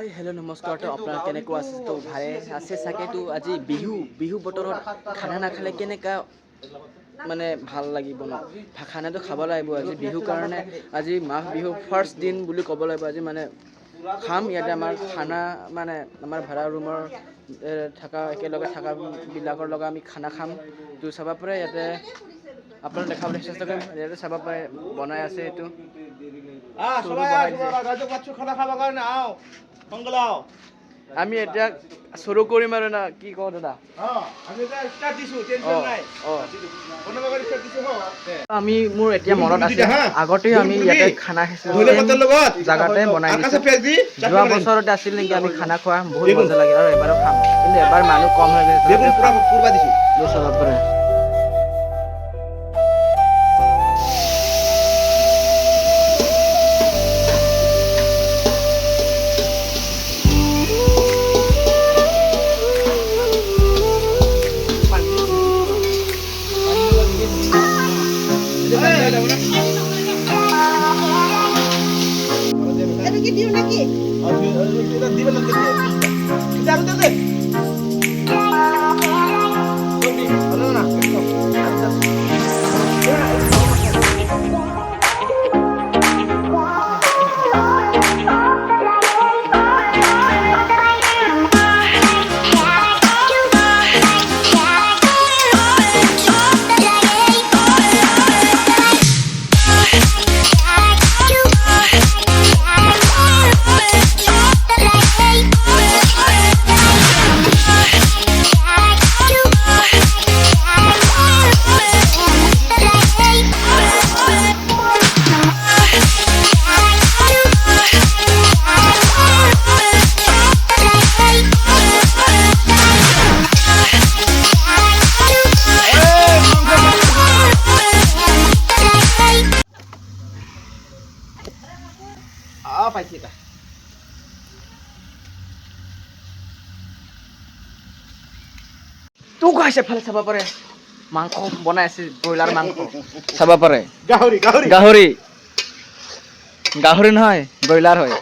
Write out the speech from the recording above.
hi hello नमस्कार तो अपना केनेको আছে তো ভাই আছে সাকে তো আজি বিহু বতৰত খানা না খালে কেনেকা মানে ভাল লাগিব ন খানাটো খাব লাগিব আজি বিহু কাৰণে আজি মাঘ বিহু ফাৰ্স্ট দিন বুলি ক'ব লাগিব আজি মানে খাম ইয়াতে আমাৰ খানা মানে আমাৰ ভাড়া ৰুমৰ থাকা একেলগে থাকা বিলাকৰ লগত আমি খানা খাম তো চাব পাৰে ইয়াতে আপোনাক দেখাবলৈ চেষ্টা কৰিম ইয়াতে চাব পাৰে বনাই আছে এইটো খানা খাব কাৰণে আও মংগলাও আমি এটা শুৰু কৰিম আৰু না কি কও দাদা আমি এটা স্টাৰ্ট দিছো টেনশন নাই বনাব কৰি স্টাৰ্ট দিছো আমি মোৰ এতিয়া মনত আছে আগতে আমি ইয়াতে খানা খাইছিলো জাগাতে বনাই যোৱা বছৰতে আছিল নেকি আমি খানা খোৱা বহুত মজা লাগে আৰু এবাৰো খাম কিন্তু এবাৰ মানুহ কম হৈ গৈছে বেগুন পুৰা পূৰ্বা দিছো চাব পাৰে পাইছিটা তো গাইছে ফালে চাব পাৰে মাংস বনাই আছে ব্ৰইলাৰ মাংস চাব পাৰে গাহৰি গাহৰি নহয় ব্ৰইলাৰ হয়